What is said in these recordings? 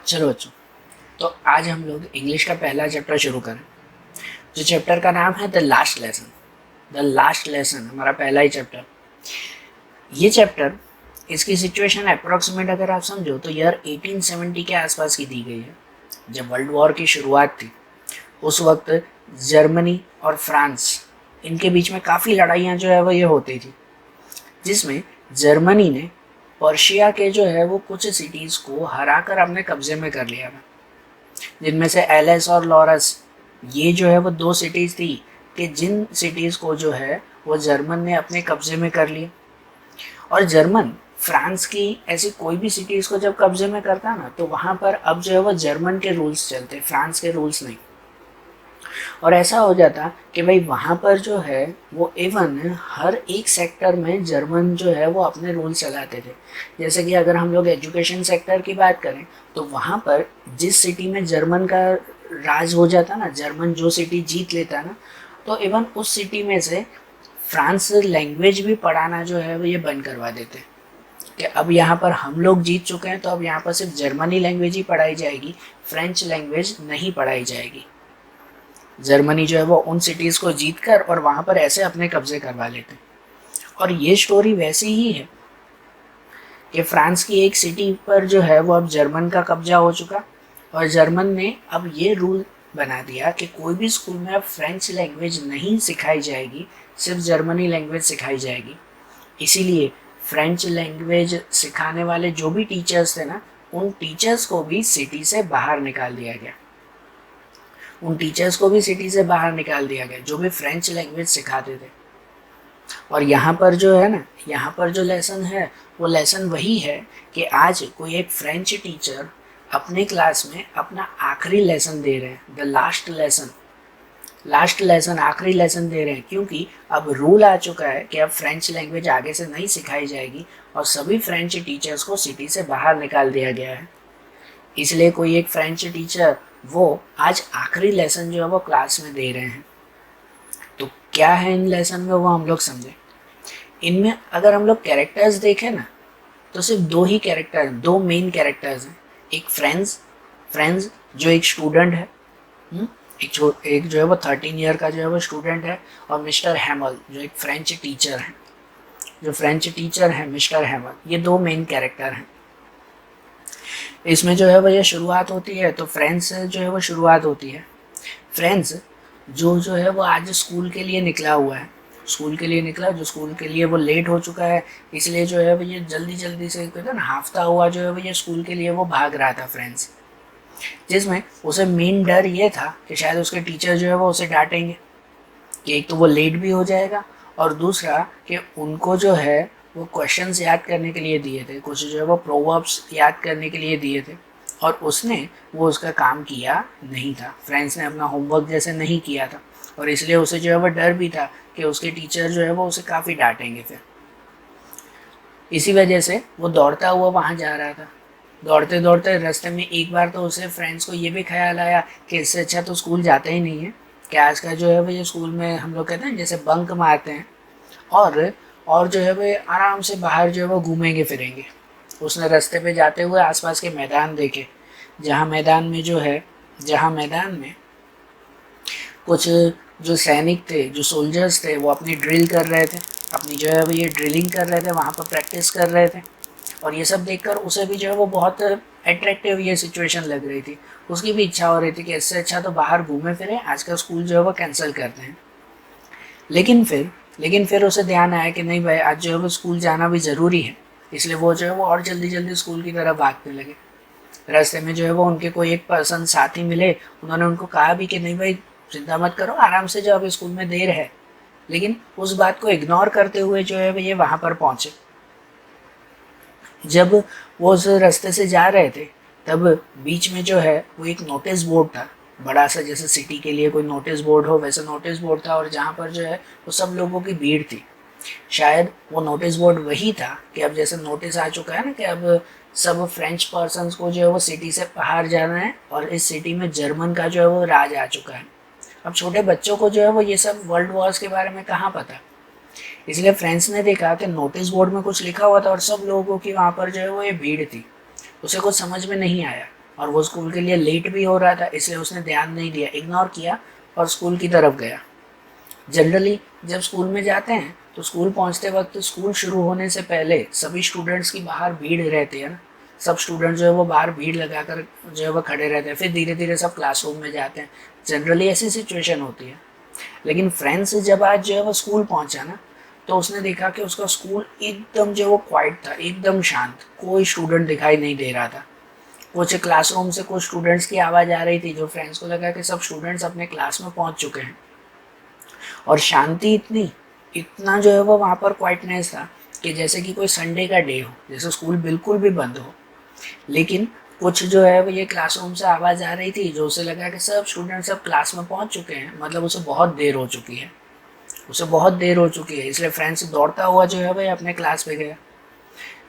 चलो बच्चों, तो आज हम लोग इंग्लिश का पहला चैप्टर शुरू करें। जो चैप्टर का नाम है the last lesson. The last lesson हमारा पहला ही चैप्टर। ये चैप्टर, इसकी सिचुएशन अप्रोक्सीमेट अगर आप समझो तो ईयर 1870 के आसपास की दी गई है। जब वर्ल्ड वॉर की शुरुआत थी उस वक्त जर्मनी और फ्रांस, इनके बीच में काफ़ी लड़ाइयाँ जो है वो ये होती थी, जिसमें जर्मनी ने पर्शिया के जो है वो कुछ सिटीज़ को हराकर अपने कब्जे में कर लिया था, जिनमें से एलेस और लॉरस, ये जो है वो दो सिटीज़ थी कि जिन सिटीज़ को जो है वो जर्मन ने अपने कब्जे में कर लिया। और जर्मन फ्रांस की ऐसी कोई भी सिटीज़ को जब कब्जे में करता ना, तो वहाँ पर अब जो है वो जर्मन के रूल्स चलते, फ्रांस के रूल्स नहीं। और ऐसा हो जाता कि भाई वहाँ पर जो है वो इवन हर एक सेक्टर में जर्मन जो है वो अपने रूल चलाते थे। जैसे कि अगर हम लोग एजुकेशन सेक्टर की बात करें तो वहाँ पर जिस सिटी में जर्मन का राज हो जाता ना, जर्मन जो सिटी जीत लेता ना, तो इवन उस सिटी में से फ्रांस लैंग्वेज भी पढ़ाना जो है वो ये बंद करवा देते कि अब यहाँ पर हम लोग जीत चुके हैं, तो अब यहाँ पर सिर्फ जर्मनी लैंग्वेज ही पढ़ाई जाएगी, फ्रेंच लैंग्वेज नहीं पढ़ाई जाएगी। जर्मनी जो है वो उन सिटीज़ को जीत कर और वहाँ पर ऐसे अपने कब्जे करवा लेते। और ये स्टोरी वैसी ही है कि फ्रांस की एक सिटी पर जो है वो अब जर्मन का कब्जा हो चुका, और जर्मन ने अब ये रूल बना दिया कि कोई भी स्कूल में अब फ्रेंच लैंग्वेज नहीं सिखाई जाएगी, सिर्फ जर्मनी लैंग्वेज सिखाई जाएगी। इसीलिए फ्रेंच लैंग्वेज सिखाने वाले जो भी टीचर्स थे ना, उन टीचर्स को भी सिटी से बाहर निकाल दिया गया। उन टीचर्स को भी सिटी से बाहर निकाल दिया गया जो भी फ्रेंच लैंग्वेज सिखाते थे। और यहाँ पर जो है ना, यहाँ पर जो लेसन है वो लेसन वही है कि आज कोई एक फ्रेंच टीचर अपने क्लास में अपना आखिरी लेसन दे रहे हैं, the last lesson. Last lesson, आखिरी लेसन दे रहे हैं, क्योंकि अब रूल आ चुका है कि अब फ्रेंच लैंग्वेज आगे से नहीं सिखाई जाएगी और सभी फ्रेंच टीचर्स को सिटी से बाहर निकाल दिया गया है। इसलिए कोई एक फ्रेंच टीचर वो आज आखिरी लेसन जो है वो क्लास में दे रहे हैं। तो क्या है इन लेसन में वो हम लोग समझें। इनमें अगर हम लोग कैरेक्टर्स देखें ना, तो सिर्फ दो ही कैरेक्टर, दो मेन कैरेक्टर्स हैं। एक फ्रेंड्स जो एक स्टूडेंट है, एक जो है वो 13 ईयर का जो है वो स्टूडेंट है, और मिस्टर हैमल जो एक फ्रेंच टीचर है। जो फ्रेंच टीचर है मिस्टर हैमल, ये दो मेन कैरेक्टर हैं। इसमें जो है वो ये शुरुआत होती है, तो फ्रेंड्स जो है वो शुरुआत होती है। फ्रेंड्स जो है वो आज स्कूल के लिए निकला हुआ है, स्कूल के लिए निकला, जो स्कूल के लिए वो लेट हो चुका है, इसलिए जो है वो ये जल्दी जल्दी से कहते हैं ना, हाफता हुआ जो है वो ये स्कूल के लिए वो भाग रहा था फ्रेंड्स। जिसमें उसे मेन डर ये था कि शायद उसके टीचर जो है वो उसे डांटेंगे कि एक तो वो लेट भी हो जाएगा, और दूसरा कि उनको जो है वो क्वेश्चंस याद करने के लिए दिए थे, कुछ जो है वो प्रोवर्ब्स याद करने के लिए दिए थे, और उसने वो उसका काम किया नहीं था। फ्रेंड्स ने अपना होमवर्क जैसे नहीं किया था, और इसलिए उसे जो है वो डर भी था कि उसके टीचर जो है वो उसे काफ़ी डांटेंगे फिर। इसी वजह से वो दौड़ता हुआ वहाँ जा रहा था। दौड़ते दौड़ते रास्ते में एक बार तो उसे फ्रेंड्स को ये भी ख्याल आया कि इससे अच्छा तो स्कूल जाता ही नहीं है, कि आज का जो है वो ये स्कूल में हम लोग कहते हैं जैसे बंक मारते हैं, और जो है वो आराम से बाहर जो है वो घूमेंगे फिरेंगे। उसने रास्ते पे जाते हुए आसपास के मैदान देखे, जहाँ मैदान में कुछ जो सैनिक थे, जो सोल्जर्स थे, वो अपनी ड्रिल कर रहे थे, अपनी जो है वो ये ड्रिलिंग कर रहे थे, वहाँ पर प्रैक्टिस कर रहे थे। और ये सब देखकर उसे भी जो है वो बहुत अट्रैक्टिव ये सिचुएशन लग रही थी। उसकी भी इच्छा हो रही थी कि इससे अच्छा तो बाहर घूमे फिरे, आज का स्कूल जो है वो कैंसिल करते हैं। लेकिन फिर उसे ध्यान आया कि नहीं भाई, आज जो है वो स्कूल जाना भी ज़रूरी है। इसलिए वो जो है वो और जल्दी जल्दी स्कूल की तरफ भागने लगे। रास्ते में जो है वो उनके कोई एक पर्सन साथी मिले, उन्होंने उनको कहा भी कि नहीं भाई चिंता मत करो, आराम से जाओ, अभी स्कूल में देर है। लेकिन उस बात को इग्नोर करते हुए जो है ये वहाँ पर पहुँचे। जब वो उस रास्ते से जा रहे थे, तब बीच में जो है वो एक नोटिस बोर्ड था, बड़ा सा, जैसे सिटी के लिए कोई नोटिस बोर्ड हो वैसा नोटिस बोर्ड था, और जहाँ पर जो है वो सब लोगों की भीड़ थी। शायद वो नोटिस बोर्ड वही था कि अब जैसे नोटिस आ चुका है ना कि अब सब फ्रेंच पर्सन्स को जो है वो सिटी से बाहर जाना है, और इस सिटी में जर्मन का जो है वो राज आ चुका है। अब छोटे बच्चों को जो है वो ये सब वर्ल्ड वॉर्स के बारे में कहाँ पता। इसलिए फ्रेंड्स ने देखा कि नोटिस बोर्ड में कुछ लिखा हुआ था और सब लोगों की वहाँ पर जो है वो ये भीड़ थी। उसे कुछ समझ में नहीं आया और वो स्कूल के लिए लेट भी हो रहा था, इसलिए उसने ध्यान नहीं दिया, इग्नोर किया और स्कूल की तरफ गया। जनरली जब स्कूल में जाते हैं तो स्कूल पहुंचते वक्त स्कूल शुरू होने से पहले सभी स्टूडेंट्स की बाहर भीड़ रहती है ना, सब स्टूडेंट जो है वो बाहर भीड़ लगाकर जो है वो खड़े रहते हैं, फिर धीरे धीरे सब क्लासरूम में जाते हैं। जनरली ऐसी सिचुएशन होती है। लेकिन फ्रेंड्स जब आज जो है वो स्कूल पहुंचा ना, तो उसने देखा कि उसका स्कूल एकदम जो है वो क्वाइट था, एकदम शांत, कोई स्टूडेंट दिखाई नहीं दे रहा था। कुछ क्लासरूम से कुछ स्टूडेंट्स की आवाज़ आ रही थी, जो फ्रेंड्स को लगा कि सब स्टूडेंट्स अपने क्लास में पहुंच चुके हैं। और शांति इतनी, इतना जो है वो वहाँ पर क्वाइटनेस था कि जैसे कि कोई संडे का डे हो, जैसे स्कूल बिल्कुल भी बंद हो। लेकिन कुछ जो है वो ये क्लासरूम से आवाज़ आ रही थी, जो उसे लगा कि सब स्टूडेंट सब क्लास में पहुंच चुके हैं, मतलब उसे बहुत देर हो चुकी है, उसे बहुत देर हो चुकी है। इसलिए फ्रेंड्स दौड़ता हुआ जो है भाई अपने क्लास पे गया।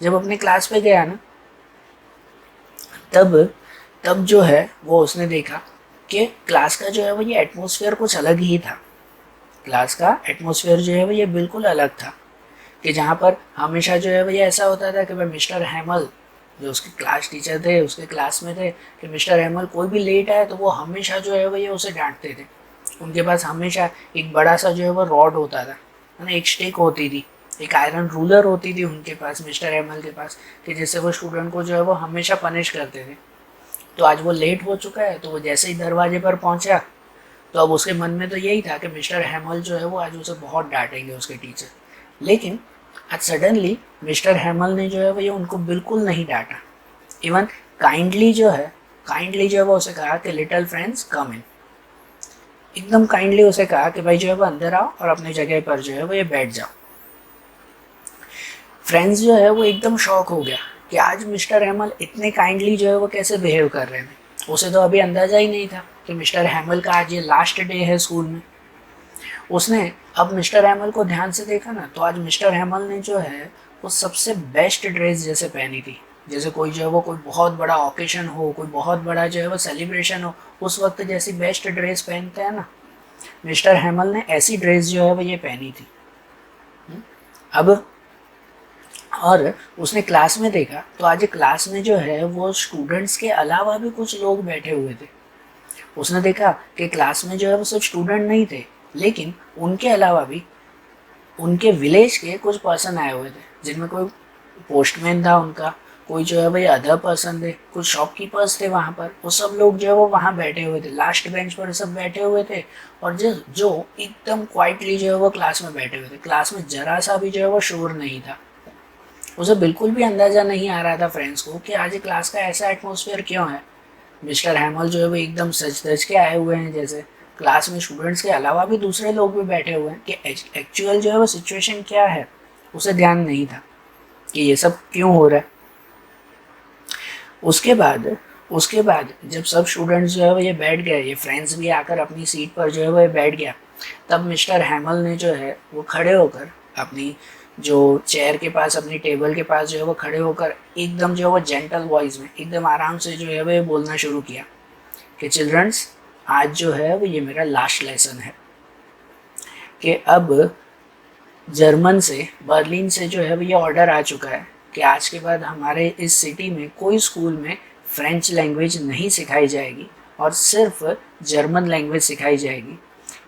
जब अपने क्लास पे गया ना, तब तब जो है वो उसने देखा कि क्लास का जो है वो ये एटमॉस्फेयर कुछ अलग ही था। क्लास का एटमॉस्फेयर जो है वो ये बिल्कुल अलग था। कि जहाँ पर हमेशा जो है वो ये ऐसा होता था कि भाई मिस्टर हैमल जो उसके क्लास टीचर थे, उसके क्लास में थे, कि मिस्टर हैमल कोई भी लेट आए तो वो हमेशा जो है वो ये उसे डांटते थे। उनके पास हमेशा एक बड़ा सा जो है वो रॉड होता था, है ना, एक स्टिक होती थी, एक आयरन रूलर होती थी उनके पास, मिस्टर हैमल के पास, कि जिससे वो स्टूडेंट को जो है वो हमेशा पनिश करते थे। तो आज वो लेट हो चुका है, तो वो जैसे ही दरवाजे पर पहुंचा, तो अब उसके मन में तो यही था कि मिस्टर हैमल जो है वो आज उसे बहुत डांटेंगे उसके टीचर। लेकिन आज सडनली मिस्टर हैमल ने जो है वो ये उनको बिल्कुल नहीं डांटा। इवन काइंडली जो है वो उसे कहा कि लिटिल फ्रेंड्स कम इन, एकदम काइंडली उसे कहा कि भाई जो है वो अंदर आओ और अपनी जगह पर जो है वो ये बैठ जाओ। फ्रेंड्स जो है वो एकदम शॉक हो गया कि आज मिस्टर हैमल इतने काइंडली जो है वो कैसे बिहेव कर रहे हैं। उसे तो अभी अंदाज़ा ही नहीं था कि मिस्टर हैमल का आज ये लास्ट डे है स्कूल में। उसने अब मिस्टर हैमल को ध्यान से देखा ना, तो आज मिस्टर हैमल ने जो है वो सबसे बेस्ट ड्रेस जैसे पहनी थी, जैसे कोई जो है वो कोई बहुत बड़ा ओकेशन हो, कोई बहुत बड़ा जो है वो सेलिब्रेशन हो, उस वक्त जैसी बेस्ट ड्रेस पहनते हैं ना, मिस्टर हैमल ने ऐसी ड्रेस जो है वो ये पहनी थी। अब और उसने क्लास में देखा तो आज क्लास में जो है वो स्टूडेंट्स के अलावा भी कुछ लोग बैठे हुए थे। उसने देखा कि क्लास में जो है वो सिर्फ स्टूडेंट नहीं थे, लेकिन उनके अलावा भी उनके विलेज के कुछ पर्सन आए हुए थे, जिनमें कोई पोस्टमैन था उनका, कोई जो है भाई अदर पर्सन थे, कुछ शॉपकीपर्स थे वहाँ पर। वो सब लोग जो है वो वहाँ बैठे हुए थे, लास्ट बेंच पर सब बैठे हुए थे। और जो जो एकदम क्वाइटली जो है वो क्लास में बैठे हुए थे, क्लास में जरा सा भी जो है वो शोर नहीं था। उसे बिल्कुल भी अंदाज़ा नहीं आ रहा था फ्रेंड्स को कि आज क्लास का ऐसा एटमॉस्फेयर क्यों है। मिस्टर हैमल जो है वो एकदम सच धज के आए हुए हैं, जैसे क्लास में स्टूडेंट्स के अलावा भी दूसरे लोग भी बैठे हुए हैं, कि एक्चुअल जो है वो सिचुएशन क्या है उसे ध्यान नहीं था कि ये सब क्यों हो रहा है। उसके बाद जब सब स्टूडेंट्स जो है वो ये बैठ गए, ये फ्रेंड्स भी आकर अपनी सीट पर जो है वो ये बैठ गया, तब मिस्टर हैमल ने जो है वो खड़े होकर अपनी जो चेयर के पास, अपनी टेबल के पास जो है वो खड़े होकर एकदम जो है वो जेंटल वॉइस में एकदम आराम से जो है वो ये बोलना शुरू किया कि चिल्ड्रंस, आज जो है वो ये मेरा लास्ट लेसन है, कि अब जर्मन से, बर्लिन से जो है वो ये ऑर्डर आ चुका है कि आज के बाद हमारे इस सिटी में कोई स्कूल में फ्रेंच लैंग्वेज नहीं सिखाई जाएगी और सिर्फ जर्मन लैंग्वेज सिखाई जाएगी।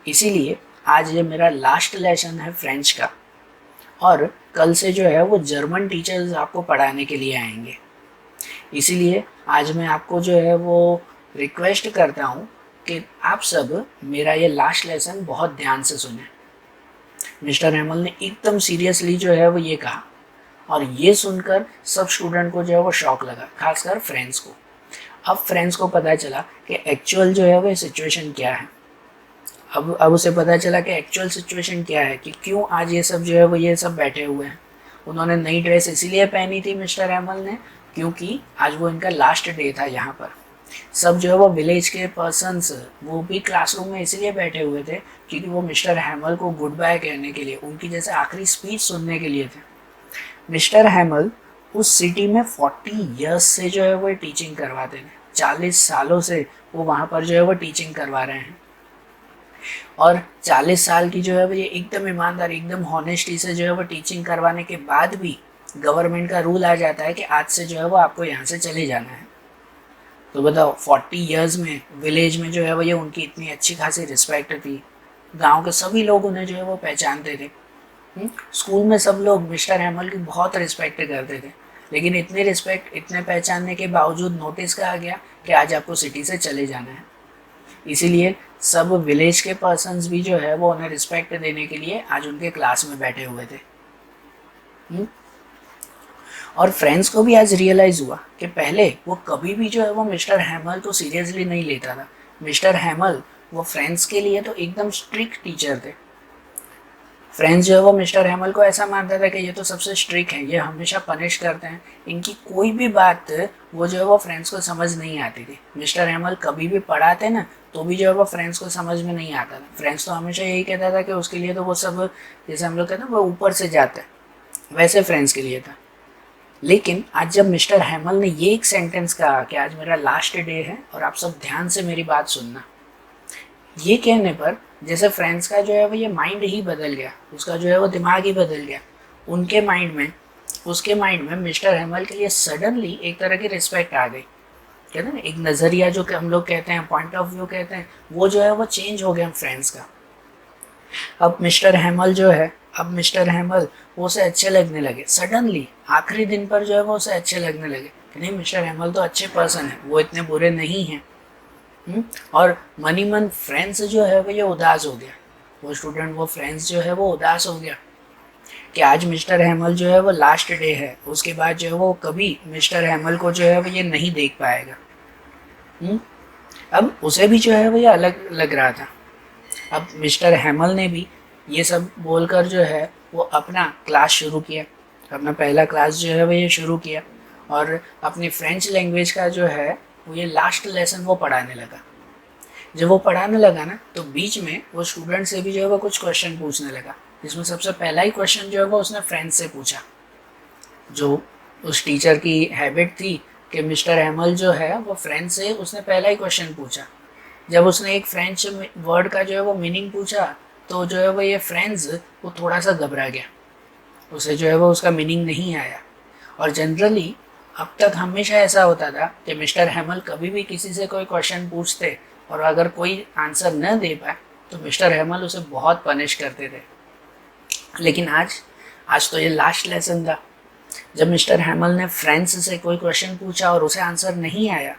इसीलिए आज ये मेरा लास्ट लेसन है फ्रेंच का, और कल से जो है वो जर्मन टीचर्स आपको पढ़ाने के लिए आएंगे। इसीलिए आज मैं आपको जो है वो रिक्वेस्ट करता हूँ कि आप सब मेरा ये लास्ट लेसन बहुत ध्यान से सुने। मिस्टर हैमल ने एकदम सीरियसली जो है वो ये कहा, और ये सुनकर सब स्टूडेंट को जो है वो शॉक लगा, खासकर फ्रेंड्स को। अब फ्रेंड्स को पता चला कि एक्चुअल जो है वो सिचुएशन क्या है। अब उसे पता चला कि एक्चुअल सिचुएशन क्या है, कि क्यों आज ये सब जो है वो ये सब बैठे हुए हैं। उन्होंने नई ड्रेस इसीलिए पहनी थी मिस्टर हैमल ने, क्योंकि आज वो इनका लास्ट डे था यहाँ पर। सब जो है वो विलेज के पर्सन्स वो भी क्लासरूम में इसीलिए बैठे हुए थे क्योंकि वो मिस्टर हैमल को गुड बाय कहने के लिए, उनकी जैसे आखिरी स्पीच सुनने के लिए थे। मिस्टर हैमल उस सिटी में 40 इयर्स से जो है वो टीचिंग करवाते थे, 40 सालों से वो वहाँ पर जो है वो टीचिंग करवा रहे हैं। और 40 साल की जो है वो ये एकदम ईमानदार, एकदम हॉनेस्टी से जो है वो टीचिंग करवाने के बाद भी गवर्नमेंट का रूल आ जाता है कि आज से जो है वो आपको यहाँ से चले जाना है। तो बताओ 40 ईयर्स में विलेज में जो है वो ये उनकी इतनी अच्छी खासी रिस्पेक्ट थी, गांव के सभी लोग उन्हें जो है वो पहचानते थे। स्कूल में सब लोग मिस्टर हैमल की बहुत रिस्पेक्ट करते थे, लेकिन इतनी रिस्पेक्ट इतने पहचानने के बावजूद नोटिस कहा गया कि आज आपको सिटी से चले जाना है। इसीलिए सब विलेज के पर्सन्स भी जो है वो उन्हें रिस्पेक्ट देने के लिए आज उनके क्लास में बैठे हुए थे। और फ्रेंड्स को भी आज रियलाइज़ हुआ कि पहले वो कभी भी जो है वो मिस्टर हैमल को सीरियसली नहीं लेता था। मिस्टर हैमल वो फ्रेंड्स के लिए तो एकदम स्ट्रिक्ट टीचर थे। फ्रेंड्स जो है वो मिस्टर हैमल को ऐसा मानता था कि ये तो सबसे स्ट्रिक्ट है, ये हमेशा पनिश करते हैं, इनकी कोई भी बात वो जो है वो फ्रेंड्स को समझ नहीं आती थी। मिस्टर हैमल कभी भी पढ़ाते ना तो भी जो है वो फ्रेंड्स को समझ में नहीं आता था। फ्रेंड्स तो हमेशा यही कहता था कि उसके लिए तो वो सब, जैसे हम लोग कहते हैं वो ऊपर से जाता है, वैसे फ्रेंड्स के लिए था। लेकिन आज जब मिस्टर हैमल ने ये एक सेंटेंस कहा कि आज मेरा लास्ट डे है और आप सब ध्यान से मेरी बात सुनना, ये कहने पर जैसे फ्रेंड्स का जो है वो ये माइंड ही बदल गया, उसका जो है वो दिमाग ही बदल गया। उनके माइंड में, उसके माइंड में मिस्टर हैमल के लिए सडनली एक तरह की रिस्पेक्ट आ गई। कहते हैं ना एक नज़रिया जो हम लोग कहते हैं, पॉइंट ऑफ व्यू कहते हैं, वो जो है वो चेंज हो गया फ्रेंड्स का। अब मिस्टर हैमल जो है, अब मिस्टर हैमल वो उसे अच्छे लगने लगे। सडनली आखिरी दिन पर जो है वो उसे अच्छे लगने लगे कि नहीं, मिस्टर हैमल तो अच्छे पर्सन है, वो इतने बुरे नहीं हैं। और मनी मन फ्रेंड्स जो है वो ये उदास हो गया, वो स्टूडेंट, वो फ्रेंड्स जो है वो उदास हो गया कि आज मिस्टर हैमल जो है वो लास्ट डे है, उसके बाद जो है वो कभी मिस्टर हैमल को जो है वो ये नहीं देख पाएगा। अब उसे भी जो है वो ये अलग लग रहा था। अब मिस्टर हैमल ने भी ये सब बोलकर जो है वो अपना क्लास शुरू किया, अपना पहला क्लास जो है वो ये शुरू किया और अपनी फ्रेंच लैंग्वेज का जो है वो ये लास्ट लेसन वो पढ़ाने लगा। जब वो पढ़ाने लगा ना तो बीच में वो स्टूडेंट से भी जो है वो कुछ क्वेश्चन पूछने लगा, जिसमें सबसे पहला ही क्वेश्चन जो है वो उसने फ्रेंच से पूछा। जो उस टीचर की हैबिट थी कि मिस्टर हैमल जो है वो फ्रेंच से उसने पहला ही क्वेश्चन पूछा। जब उसने एक फ्रेंच वर्ड का जो है वो मीनिंग पूछा तो जो है वो ये फ्रेंच वो थोड़ा सा घबरा गया, उसे जो है वो उसका मीनिंग नहीं आया। और जनरली अब तक हमेशा ऐसा होता था कि मिस्टर हैमल कभी भी किसी से कोई क्वेश्चन पूछते और अगर कोई आंसर न दे पाए तो मिस्टर हैमल उसे बहुत पनिश करते थे। लेकिन आज तो ये लास्ट लेसन था। जब मिस्टर हैमल ने फ्रेंच से कोई क्वेश्चन पूछा और उसे आंसर नहीं आया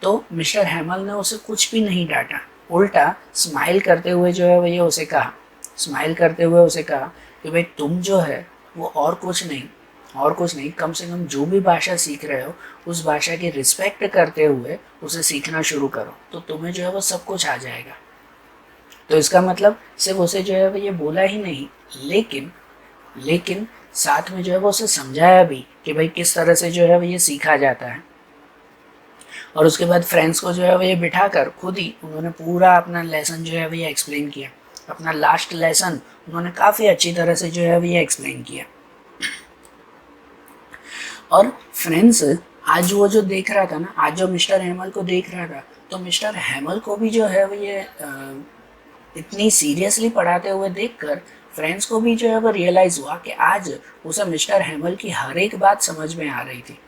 तो मिस्टर हैमल ने उसे कुछ भी नहीं डांटा, उल्टा स्माइल करते हुए जो है वो ये उसे कहा, स्माइल करते हुए उसे कहा कि भाई तुम जो है वो और कुछ नहीं, कम से कम जो भी भाषा सीख रहे हो उस भाषा की रिस्पेक्ट करते हुए उसे सीखना शुरू करो, तो तुम्हें जो है वो सब कुछ आ जाएगा। तो इसका मतलब सिर्फ उसे जो है वो ये बोला ही नहीं, लेकिन साथ में जो है वो उसे समझाया भी कि भाई किस तरह से जो है वो ये सीखा जाता है। और उसके बाद फ्रेंड्स को जो है वो ये बिठाकर खुद ही उन्होंने पूरा अपना लेसन जो है वो ये एक्सप्लेन किया। अपना लास्ट लेसन उन्होंने काफ़ी अच्छी तरह से जो है वो ये एक्सप्लेन किया। और फ्रेंड्स आज वो जो देख रहा था ना, आज जो मिस्टर हैमल को देख रहा था, तो मिस्टर हैमल को भी जो है वो ये इतनी सीरियसली पढ़ाते हुए देखकर फ्रेंड्स को भी जो है वो रियलाइज़ हुआ कि आज उसे मिस्टर हैमल की हर एक बात समझ में आ रही थी।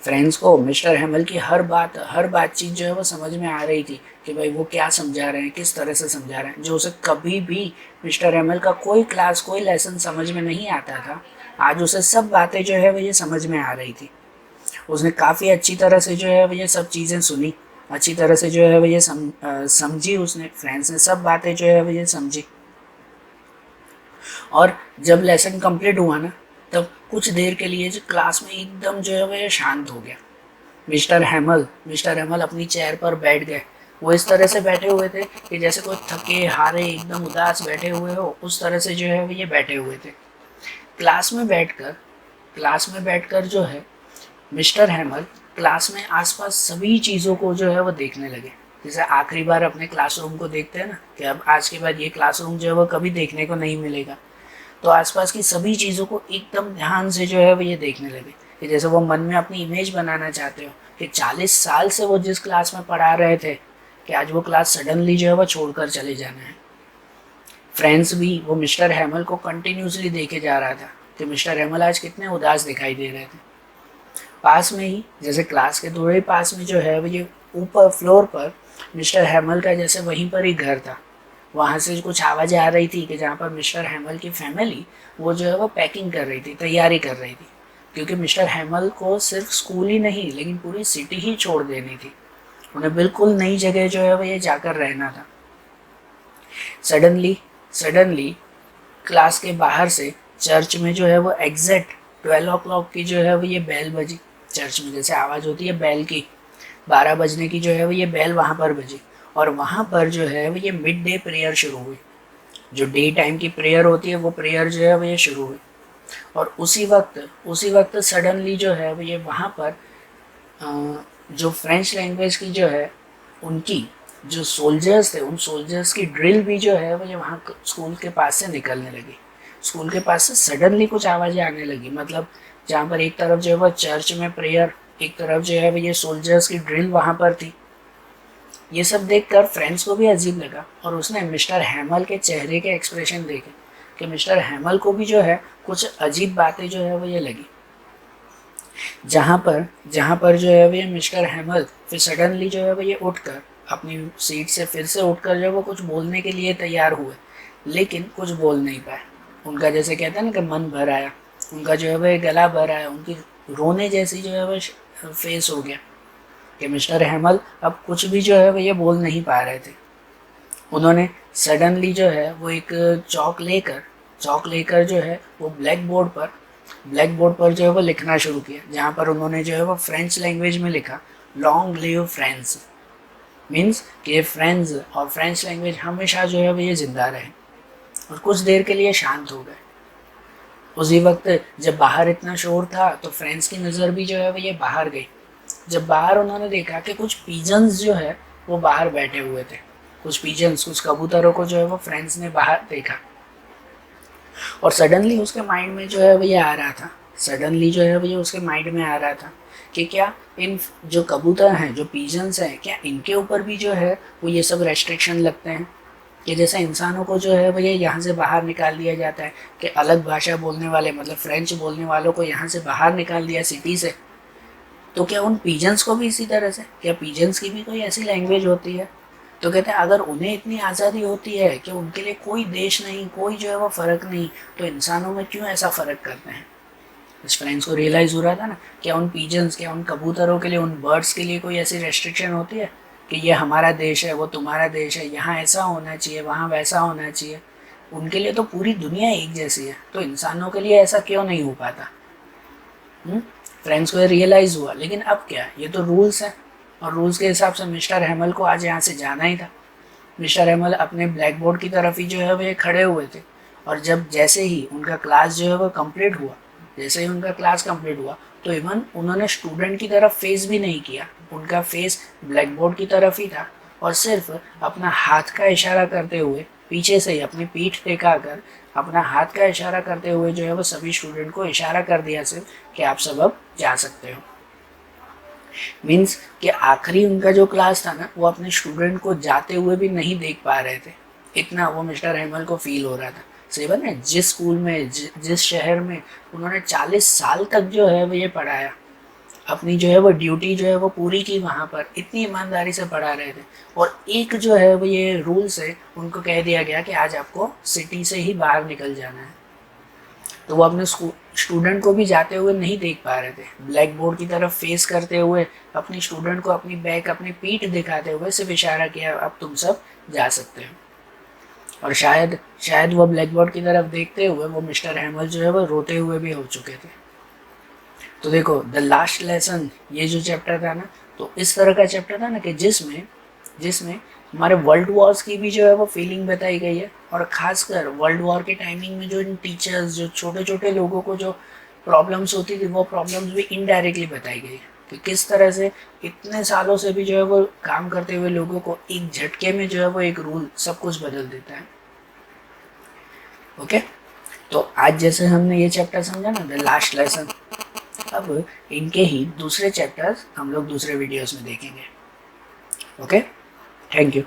फ्रेंड्स को मिस्टर हैमल की हर बातचीत जो है वो समझ में आ रही थी कि भाई वो क्या समझा रहे हैं, किस तरह से समझा रहे हैं। जो उसे कभी भी मिस्टर हैमल का कोई क्लास, कोई लेसन समझ में नहीं आता था, आज उसे सब बातें जो है वो ये समझ में आ रही थी। उसने काफ़ी अच्छी तरह से जो है वो ये सब चीज़ें सुनी, अच्छी तरह से जो है वो ये समझी उसने, फ्रेंड्स ने सब बातें जो है वो ये समझी। और जब लेसन कंप्लीट हुआ ना तब कुछ देर के लिए जो क्लास में एकदम जो है वो ये शांत हो गया। मिस्टर हैमल अपनी चेयर पर बैठ गए। वो इस तरह से बैठे हुए थे कि जैसे कोई थके हारे एकदम उदास बैठे हुए हो, उस तरह से जो है वो ये बैठे हुए थे। क्लास में बैठकर जो है मिस्टर हैमल क्लास में आसपास सभी चीज़ों को जो है वो देखने लगे। जैसे आखिरी बार अपने क्लासरूम को देखते हैं ना कि अब आज के बाद ये क्लासरूम जो है वो कभी देखने को नहीं मिलेगा, तो आसपास की सभी चीज़ों को एकदम ध्यान से जो है वो ये देखने लगे कि जैसे वो मन में अपनी इमेज बनाना चाहते हो कि 40 साल से वो जिस क्लास में पढ़ा रहे थे कि आज वो क्लास सडनली जो है वो छोड़कर चले जाना है। फ्रेंड्स भी वो मिस्टर हैमल को कंटिन्यूसली देखे जा रहा था कि मिस्टर हैमल आज कितने उदास दिखाई दे रहे थे। पास में ही, जैसे क्लास के थोड़े पास में जो है वो ये ऊपर फ्लोर पर मिस्टर हैमल का जैसे वहीं पर ही घर था। वहाँ से कुछ आवाज़ें आ रही थी कि जहाँ पर मिस्टर हैमल की फैमिली वो जो है वो पैकिंग कर रही थी, तैयारी कर रही थी, क्योंकि मिस्टर हैमल को सिर्फ स्कूल ही नहीं लेकिन पूरी सिटी ही छोड़ देनी थी। उन्हें बिल्कुल नई जगह जो है वो ये जाकर रहना था। सडनली क्लास के बाहर से चर्च में जो है वो एग्जैक्ट 12 o'clock की जो है वो ये बेल बजी। चर्च में जैसे आवाज़ होती है बेल की, 12 बजने की जो है वो ये बेल वहाँ पर बजी, और वहाँ पर जो है वो ये मिड डे प्रेयर शुरू हुई। जो डे टाइम की प्रेयर होती है वो प्रेयर जो है वो ये शुरू हुई। और उसी वक्त सडनली जो है वो ये वहाँ पर जो फ्रेंच लैंग्वेज की जो है उनकी जो सोल्जर्स थे, उन सोल्जर्स की ड्रिल भी जो है वो ये वहाँ स्कूल के पास से निकलने लगी। स्कूल के पास से सडनली कुछ आवाज़ें आने लगी, मतलब जहाँ पर एक तरफ जो है वो चर्च में प्रेयर, एक तरफ जो है वो ये सोल्जर्स की ड्रिल वहाँ पर थी। ये सब देखकर फ्रेंड्स को भी अजीब लगा, और उसने मिस्टर हैमल के चेहरे के एक्सप्रेशन देखे कि मिस्टर हैमल को भी जो है कुछ अजीब बातें जो है वो ये लगी। जहाँ पर जो है वो ये मिस्टर हैमल फिर सडनली जो है वो ये उठकर अपनी सीट से फिर से उठकर जो है वो कुछ बोलने के लिए तैयार हुए, लेकिन कुछ बोल नहीं पाए। उनका जैसे कहते हैं ना कि मन भर आया, उनका जो है वो गला भर आया, उनकी रोने जैसी जो है वो फेस हो गया कि मिस्टर हैमल अब कुछ भी जो है वो ये बोल नहीं पा रहे थे। उन्होंने सडनली जो है वो एक चौक लेकर जो है वो ब्लैक बोर्ड पर जो है वो लिखना शुरू किया, जहाँ पर उन्होंने जो है वो फ्रेंच लैंग्वेज में लिखा लॉन्ग लिव फ्रेंड्स। मीन्स कि फ्रेंड्स और फ्रेंच लैंग्वेज हमेशा जो है वो ये जिंदा रहे। और कुछ देर के लिए शांत हो गए। उसी वक्त जब बाहर इतना शोर था तो फ्रेंड्स की नज़र भी जो है वो ये बाहर गई। जब बाहर उन्होंने देखा कि कुछ पीजन्स जो है वो बाहर बैठे हुए थे, कुछ कबूतरों को जो है वो फ्रेंड्स ने बाहर देखा। और सडनली उसके माइंड में जो है वो ये आ रहा था कि क्या इन जो कबूतर हैं, जो पीजन्स हैं, क्या इनके ऊपर भी जो है वो ये सब रेस्ट्रिक्शन लगते हैं कि जैसे इंसानों को जो है वो ये यहाँ से बाहर निकाल दिया जाता है कि अलग भाषा बोलने वाले, मतलब फ्रेंच बोलने वालों को यहाँ से बाहर निकाल दिया सिटी से, तो क्या उन पीजन्स को भी इसी तरह से, क्या पीजन्स की भी कोई ऐसी लैंग्वेज होती है? तो कहते हैं अगर उन्हें इतनी आज़ादी होती है कि उनके लिए कोई देश नहीं, कोई जो है वो फ़र्क नहीं, तो इंसानों में क्यों ऐसा फ़र्क करते हैं? इस फ्रेंड्स को रियलाइज़ हो रहा था ना, क्या उन पीजन्स, क्या उन कबूतरों के लिए, उन बर्ड्स के लिए कोई ऐसी रेस्ट्रिक्शन होती है कि ये हमारा देश है, वो तुम्हारा देश है, यहाँ ऐसा होना चाहिए, वहाँ वैसा होना चाहिए? उनके लिए तो पूरी दुनिया एक जैसी है, तो इंसानों के लिए ऐसा क्यों नहीं हो पाता? फ्रेंड्स को रियलाइज़ हुआ, लेकिन अब क्या, ये तो रूल्स हैं, और रूल्स के हिसाब से मिस्टर हैमल को आज यहाँ से जाना ही था। मिस्टर हैमल अपने ब्लैक बोर्ड की तरफ ही जो है वो खड़े हुए थे, और जैसे ही उनका क्लास जो है वो कंप्लीट हुआ, तो इवन उन्होंने स्टूडेंट की तरफ फेस भी नहीं किया, उनका फेस ब्लैक बोर्ड की तरफ ही था, और सिर्फ अपना हाथ का इशारा करते हुए, पीछे से ही अपनी पीठ दिखाकर अपना हाथ का इशारा करते हुए जो है वो सभी स्टूडेंट को इशारा कर दिया सिर्फ कि आप सब अब जा सकते हो। मीन्स कि आखिरी उनका जो क्लास था ना, वो अपने स्टूडेंट को जाते हुए भी नहीं देख पा रहे थे, इतना वो मिस्टर हैमल को फील हो रहा था। सेवन है जिस स्कूल में, जिस शहर में उन्होंने 40 साल तक जो है वो ये पढ़ाया, अपनी जो है वो ड्यूटी जो है वो पूरी की, वहाँ पर इतनी ईमानदारी से पढ़ा रहे थे, और एक जो है वो ये रूल से उनको कह दिया गया कि आज आपको सिटी से ही बाहर निकल जाना है, तो वो अपने स्टूडेंट को भी जाते हुए नहीं देख पा रहे थे। ब्लैक बोर्ड की तरफ फेस करते हुए अपनी स्टूडेंट को अपनी बैक, अपनी पीठ दिखाते हुए सिर्फ इशारा किया, अब तुम सब जा सकते हो। और शायद वो ब्लैक बोर्ड की तरफ देखते हुए वो मिस्टर हैमल जो है वो रोते हुए भी हो चुके थे। तो देखो द लास्ट लेसन, ये जो चैप्टर था ना, तो इस तरह का चैप्टर था ना कि जिसमें हमारे वर्ल्ड वॉर्स की भी जो है वो फीलिंग बताई गई है, और ख़ासकर वर्ल्ड वॉर के टाइमिंग में जो इन टीचर्स, जो छोटे छोटे लोगों को जो प्रॉब्लम्स होती थी, वो प्रॉब्लम्स भी इनडायरेक्टली बताई गई है कि किस तरह से इतने सालों से भी जो है वो काम करते हुए लोगों को एक झटके में जो है वो एक रूल सब कुछ बदल देता है। ओके, तो आज जैसे हमने ये चैप्टर समझा ना, द लास्ट लेसन, अब इनके ही दूसरे चैप्टर्स हम लोग दूसरे वीडियोस में देखेंगे। Okay, thank you.